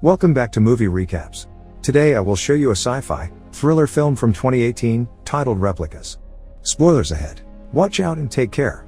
Welcome back to Movie Recaps. Today I will show you a sci-fi thriller film from 2018, titled Replicas. Spoilers ahead. Watch out and take care.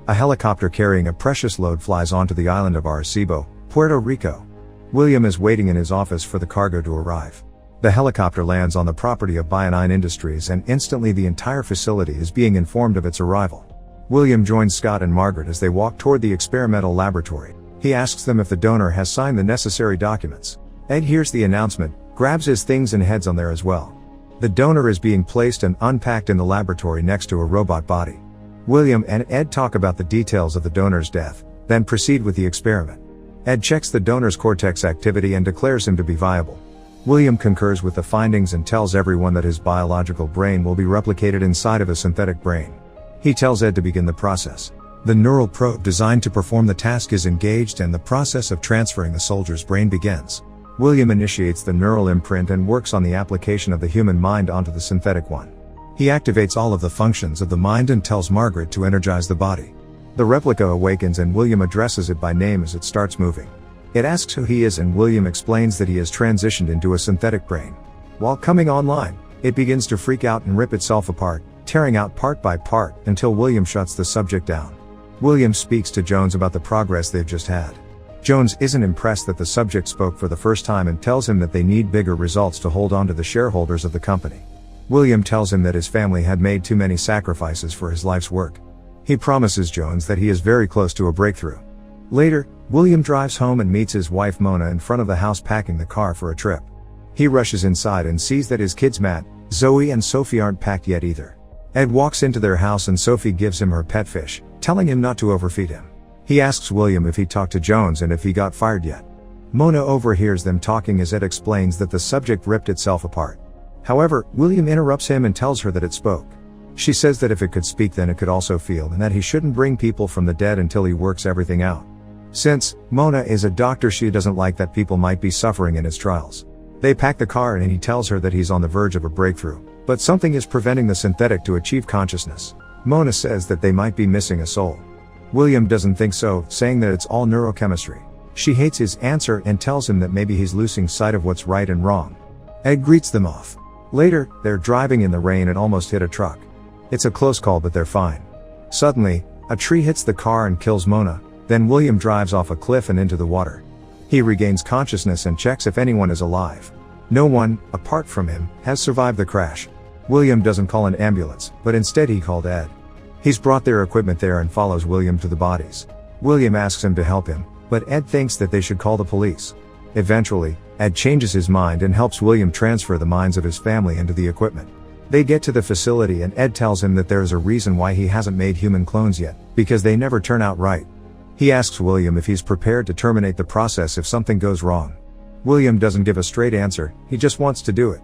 A helicopter carrying a precious load flies onto the island of Arecibo, Puerto Rico. William is waiting in his office for the cargo to arrive. The helicopter lands on the property of Bionine Industries and instantly the entire facility is being informed of its arrival. William joins Scott and Margaret as they walk toward the experimental laboratory. He asks them if the donor has signed the necessary documents. Ed hears the announcement, grabs his things and heads on there as well. The donor is being placed and unpacked in the laboratory next to a robot body. William and Ed talk about the details of the donor's death, then proceed with the experiment. Ed checks the donor's cortex activity and declares him to be viable. William concurs with the findings and tells everyone that his biological brain will be replicated inside of a synthetic brain. He tells Ed to begin the process. The neural probe designed to perform the task is engaged and the process of transferring the soldier's brain begins. William initiates the neural imprint and works on the application of the human mind onto the synthetic one. He activates all of the functions of the mind and tells Margaret to energize the body. The replica awakens and William addresses it by name as it starts moving. It asks who he is and William explains that he has transitioned into a synthetic brain. While coming online, it begins to freak out and rip itself apart, tearing out part by part until William shuts the subject down. William speaks to Jones about the progress they've just had. Jones isn't impressed that the subject spoke for the first time and tells him that they need bigger results to hold on to the shareholders of the company. William tells him that his family had made too many sacrifices for his life's work. He promises Jones that he is very close to a breakthrough. Later, William drives home and meets his wife Mona in front of the house packing the car for a trip. He rushes inside and sees that his kids Matt, Zoe and Sophie aren't packed yet either. Ed walks into their house and Sophie gives him her pet fish, telling him not to overfeed him. He asks William if he talked to Jones and if he got fired yet. Mona overhears them talking as Ed explains that the subject ripped itself apart. However, William interrupts him and tells her that it spoke. She says that if it could speak then it could also feel and that he shouldn't bring people from the dead until he works everything out. Since Mona is a doctor, she doesn't like that people might be suffering in his trials. They pack the car and he tells her that he's on the verge of a breakthrough, but something is preventing the synthetic to achieve consciousness. Mona says that they might be missing a soul. William doesn't think so, saying that it's all neurochemistry. She hates his answer and tells him that maybe he's losing sight of what's right and wrong. Ed greets them off. Later, they're driving in the rain and almost hit a truck. It's a close call but they're fine. Suddenly, a tree hits the car and kills Mona, then William drives off a cliff and into the water. He regains consciousness and checks if anyone is alive. No one, apart from him, has survived the crash. William doesn't call an ambulance, but instead he called Ed. He's brought their equipment there and follows William to the bodies. William asks him to help him, but Ed thinks that they should call the police. Eventually, Ed changes his mind and helps William transfer the minds of his family into the equipment. They get to the facility and Ed tells him that there is a reason why he hasn't made human clones yet, because they never turn out right. He asks William if he's prepared to terminate the process if something goes wrong. William doesn't give a straight answer, he just wants to do it.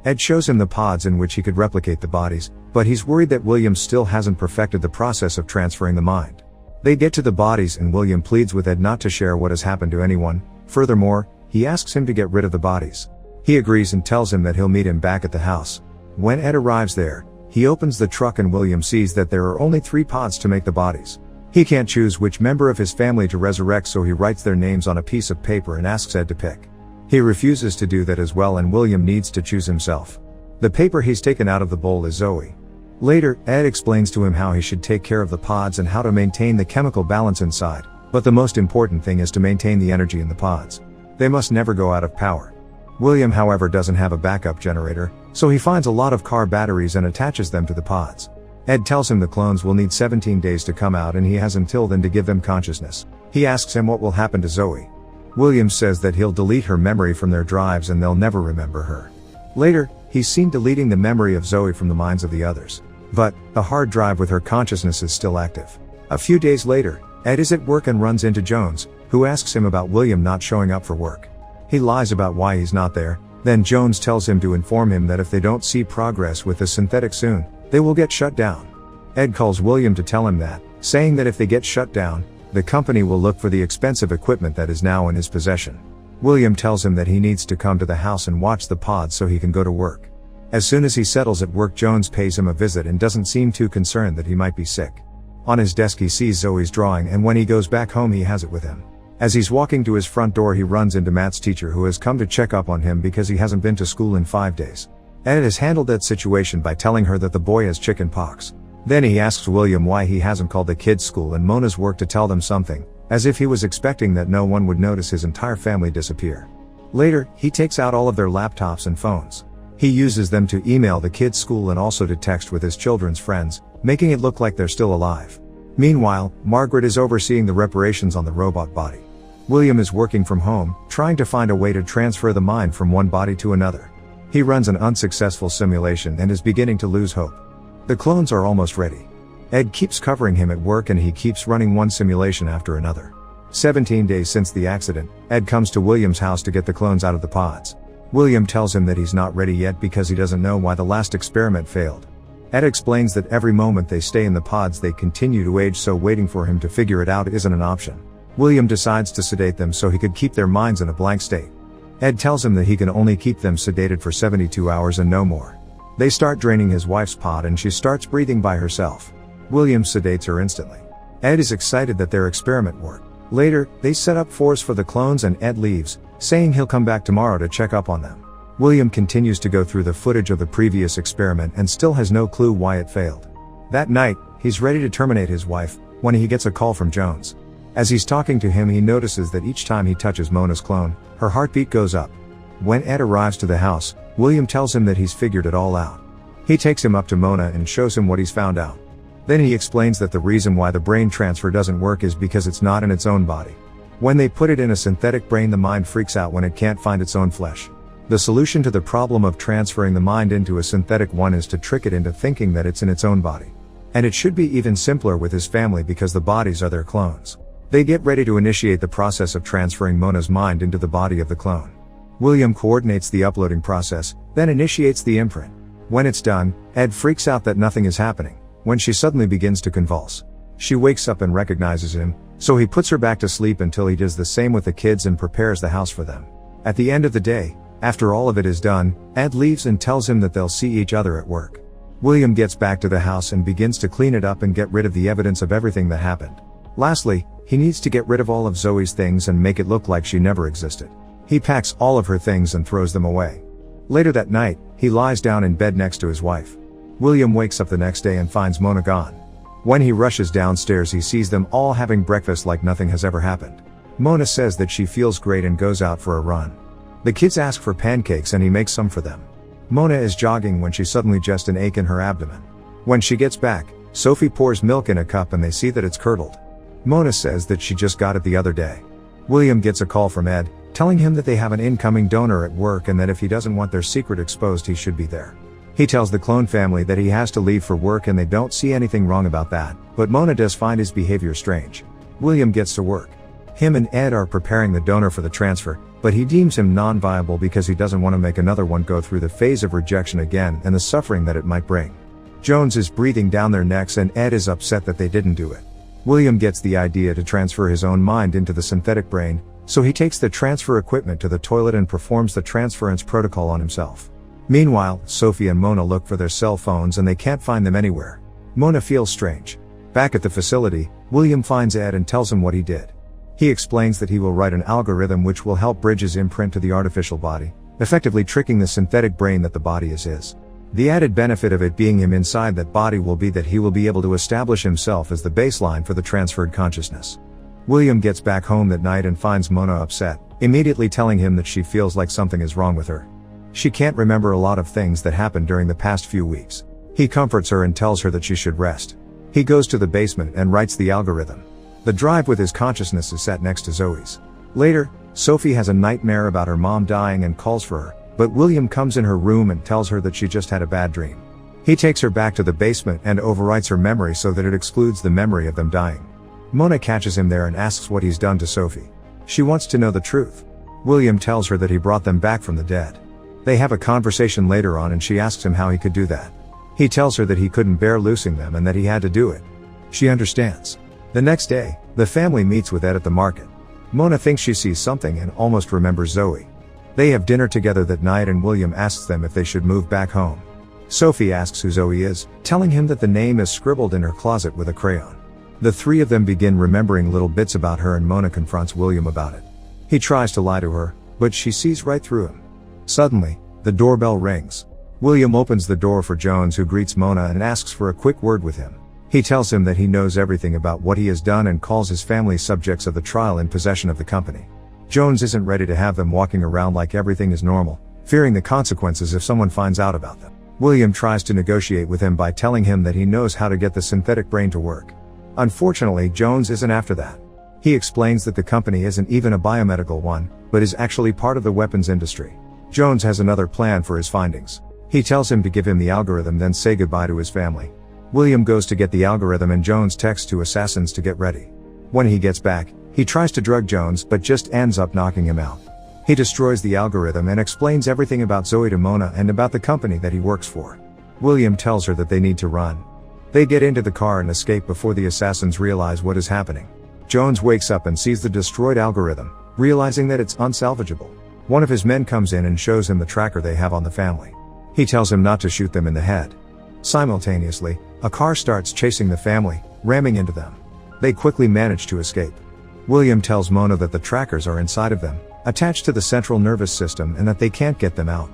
Ed shows him the pods in which he could replicate the bodies, but he's worried that William still hasn't perfected the process of transferring the mind. They get to the bodies and William pleads with Ed not to share what has happened to anyone. Furthermore, he asks him to get rid of the bodies. He agrees and tells him that he'll meet him back at the house. When Ed arrives there, he opens the truck and William sees that there are only 3 pods to make the bodies. He can't choose which member of his family to resurrect, so he writes their names on a piece of paper and asks Ed to pick. He refuses to do that as well and William needs to choose himself. The paper he's taken out of the bowl is Zoe. Later, Ed explains to him how he should take care of the pods and how to maintain the chemical balance inside, but the most important thing is to maintain the energy in the pods. They must never go out of power. William, however, doesn't have a backup generator, so he finds a lot of car batteries and attaches them to the pods. Ed tells him the clones will need 17 days to come out and he has until then to give them consciousness. He asks him what will happen to Zoe. William says that he'll delete her memory from their drives and they'll never remember her. Later, he's seen deleting the memory of Zoe from the minds of the others. But, the hard drive with her consciousness is still active. A few days later, Ed is at work and runs into Jones, who asks him about William not showing up for work. He lies about why he's not there, then Jones tells him to inform him that if they don't see progress with the synthetic soon, they will get shut down. Ed calls William to tell him that, saying that if they get shut down, the company will look for the expensive equipment that is now in his possession. William tells him that he needs to come to the house and watch the pods so he can go to work. As soon as he settles at work, Jones pays him a visit and doesn't seem too concerned that he might be sick. On his desk he sees Zoe's drawing and when he goes back home he has it with him. As he's walking to his front door, he runs into Matt's teacher, who has come to check up on him because he hasn't been to school in 5 days. Ed has handled that situation by telling her that the boy has chicken pox. Then he asks William why he hasn't called the kids' school and Mona's work to tell them something, as if he was expecting that no one would notice his entire family disappear. Later, he takes out all of their laptops and phones. He uses them to email the kids' school and also to text with his children's friends, making it look like they're still alive. Meanwhile, Margaret is overseeing the reparations on the robot body. William is working from home, trying to find a way to transfer the mind from one body to another. He runs an unsuccessful simulation and is beginning to lose hope. The clones are almost ready. Ed keeps covering him at work and he keeps running one simulation after another. 17 days since the accident, Ed comes to William's house to get the clones out of the pods. William tells him that he's not ready yet because he doesn't know why the last experiment failed. Ed explains that every moment they stay in the pods they continue to age, so waiting for him to figure it out isn't an option. William decides to sedate them so he could keep their minds in a blank state. Ed tells him that he can only keep them sedated for 72 hours and no more. They start draining his wife's pod and she starts breathing by herself. William sedates her instantly. Ed is excited that their experiment worked. Later, they set up force for the clones and Ed leaves, saying he'll come back tomorrow to check up on them. William continues to go through the footage of the previous experiment and still has no clue why it failed. That night, he's ready to terminate his wife, when he gets a call from Jones. As he's talking to him, he notices that each time he touches Mona's clone, her heartbeat goes up. When Ed arrives to the house, William tells him that he's figured it all out. He takes him up to Mona and shows him what he's found out. Then he explains that the reason why the brain transfer doesn't work is because it's not in its own body. When they put it in a synthetic brain, the mind freaks out when it can't find its own flesh. The solution to the problem of transferring the mind into a synthetic one is to trick it into thinking that it's in its own body. And it should be even simpler with his family because the bodies are their clones. They get ready to initiate the process of transferring Mona's mind into the body of the clone. William coordinates the uploading process, then initiates the imprint. When it's done, Ed freaks out that nothing is happening, when she suddenly begins to convulse. She wakes up and recognizes him, so he puts her back to sleep until he does the same with the kids and prepares the house for them. At the end of the day, after all of it is done, Ed leaves and tells him that they'll see each other at work. William gets back to the house and begins to clean it up and get rid of the evidence of everything that happened. Lastly, he needs to get rid of all of Zoe's things and make it look like she never existed. He packs all of her things and throws them away. Later that night, he lies down in bed next to his wife. William wakes up the next day and finds Mona gone. When he rushes downstairs, he sees them all having breakfast like nothing has ever happened. Mona says that she feels great and goes out for a run. The kids ask for pancakes and he makes some for them. Mona is jogging when she suddenly gets an ache in her abdomen. When she gets back, Sophie pours milk in a cup and they see that it's curdled. Mona says that she just got it the other day. William gets a call from Ed, telling him that they have an incoming donor at work and that if he doesn't want their secret exposed, he should be there. He tells the clone family that he has to leave for work and they don't see anything wrong about that, but Mona does find his behavior strange. William gets to work. Him and Ed are preparing the donor for the transfer, but he deems him non-viable because he doesn't want to make another one go through the phase of rejection again and the suffering that it might bring. Jones is breathing down their necks and Ed is upset that they didn't do it. William gets the idea to transfer his own mind into the synthetic brain, so he takes the transfer equipment to the toilet and performs the transference protocol on himself. Meanwhile, Sophie and Mona look for their cell phones and they can't find them anywhere. Mona feels strange. Back at the facility, William finds Ed and tells him what he did. He explains that he will write an algorithm which will help bridge his imprint to the artificial body, effectively tricking the synthetic brain that the body is his. The added benefit of it being him inside that body will be that he will be able to establish himself as the baseline for the transferred consciousness. William gets back home that night and finds Mona upset, immediately telling him that she feels like something is wrong with her. She can't remember a lot of things that happened during the past few weeks. He comforts her and tells her that she should rest. He goes to the basement and writes the algorithm. The drive with his consciousness is set next to Zoe's. Later, Sophie has a nightmare about her mom dying and calls for her, but William comes in her room and tells her that she just had a bad dream. He takes her back to the basement and overwrites her memory so that it excludes the memory of them dying. Mona catches him there and asks what he's done to Sophie. She wants to know the truth. William tells her that he brought them back from the dead. They have a conversation later on and she asks him how he could do that. He tells her that he couldn't bear losing them and that he had to do it. She understands. The next day, the family meets with Ed at the market. Mona thinks she sees something and almost remembers Zoe. They have dinner together that night and William asks them if they should move back home. Sophie asks who Zoe is, telling him that the name is scribbled in her closet with a crayon. The three of them begin remembering little bits about her, and Mona confronts William about it. He tries to lie to her, but she sees right through him. Suddenly, the doorbell rings. William opens the door for Jones, who greets Mona and asks for a quick word with him. He tells him that he knows everything about what he has done and calls his family subjects of the trial in possession of the company. Jones isn't ready to have them walking around like everything is normal, fearing the consequences if someone finds out about them. William tries to negotiate with him by telling him that he knows how to get the synthetic brain to work. Unfortunately, Jones isn't after that. He explains that the company isn't even a biomedical one, but is actually part of the weapons industry. Jones has another plan for his findings. He tells him to give him the algorithm, then say goodbye to his family. William goes to get the algorithm, and Jones texts to assassins to get ready. When he gets back, he tries to drug Jones but just ends up knocking him out. He destroys the algorithm and explains everything about Zoe to Mona and about the company that he works for. William tells her that they need to run. They get into the car and escape before the assassins realize what is happening. Jones wakes up and sees the destroyed algorithm, realizing that it's unsalvageable. One of his men comes in and shows him the tracker they have on the family. He tells him not to shoot them in the head. Simultaneously, a car starts chasing the family, ramming into them. They quickly manage to escape. William tells Mona that the trackers are inside of them, attached to the central nervous system, and that they can't get them out.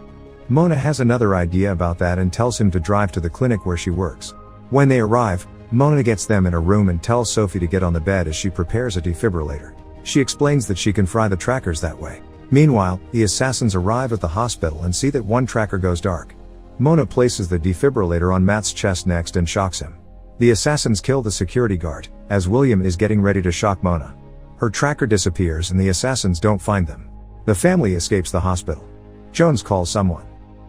Mona has another idea about that and tells him to drive to the clinic where she works. When they arrive, Mona gets them in a room and tells Sophie to get on the bed as she prepares a defibrillator. She explains that she can fry the trackers that way. Meanwhile, the assassins arrive at the hospital and see that one tracker goes dark. Mona places the defibrillator on Matt's chest next and shocks him. The assassins kill the security guard, as William is getting ready to shock Mona. Her tracker disappears and the assassins don't find them. The family escapes the hospital. Jones calls someone.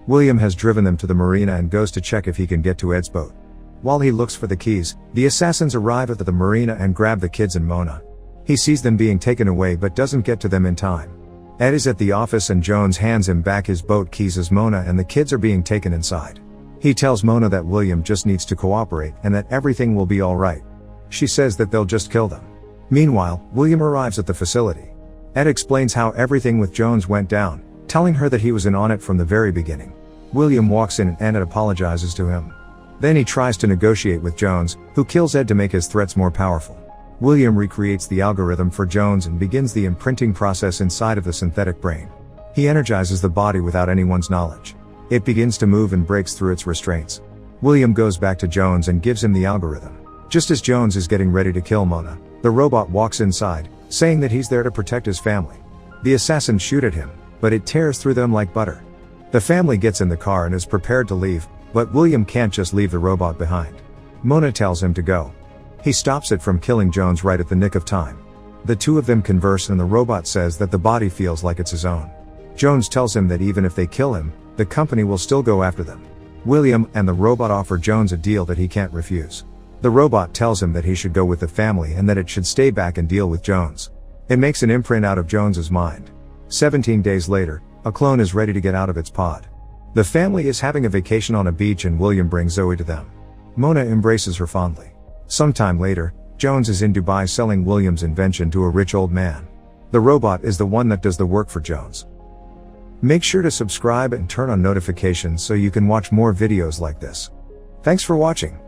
William has driven them to the marina and goes to check if he can get to Ed's boat. While he looks for the keys, the assassins arrive at the marina and grab the kids and Mona. He sees them being taken away but doesn't get to them in time. Ed is at the office and Jones hands him back his boat keys as Mona and the kids are being taken inside. He tells Mona that William just needs to cooperate and that everything will be alright. She says that they'll just kill them. Meanwhile, William arrives at the facility. Ed explains how everything with Jones went down, telling her that he was in on it from the very beginning. William walks in and Ed apologizes to him. Then he tries to negotiate with Jones, who kills Ed to make his threats more powerful. William recreates the algorithm for Jones and begins the imprinting process inside of the synthetic brain. He energizes the body without anyone's knowledge. It begins to move and breaks through its restraints. William goes back to Jones and gives him the algorithm. Just as Jones is getting ready to kill Mona, the robot walks inside, saying that he's there to protect his family. The assassins shoot at him, but it tears through them like butter. The family gets in the car and is prepared to leave, but William can't just leave the robot behind. Mona tells him to go. He stops it from killing Jones right at the nick of time. The two of them converse and the robot says that the body feels like it's his own. Jones tells him that even if they kill him, the company will still go after them. William and the robot offer Jones a deal that he can't refuse. The robot tells him that he should go with the family and that it should stay back and deal with Jones. It makes an imprint out of Jones's mind. 17 days later, a clone is ready to get out of its pod. The family is having a vacation on a beach and William brings Zoe to them. Mona embraces her fondly. Sometime later, Jones is in Dubai selling William's invention to a rich old man. The robot is the one that does the work for Jones. Make sure to subscribe and turn on notifications so you can watch more videos like this. Thanks for watching.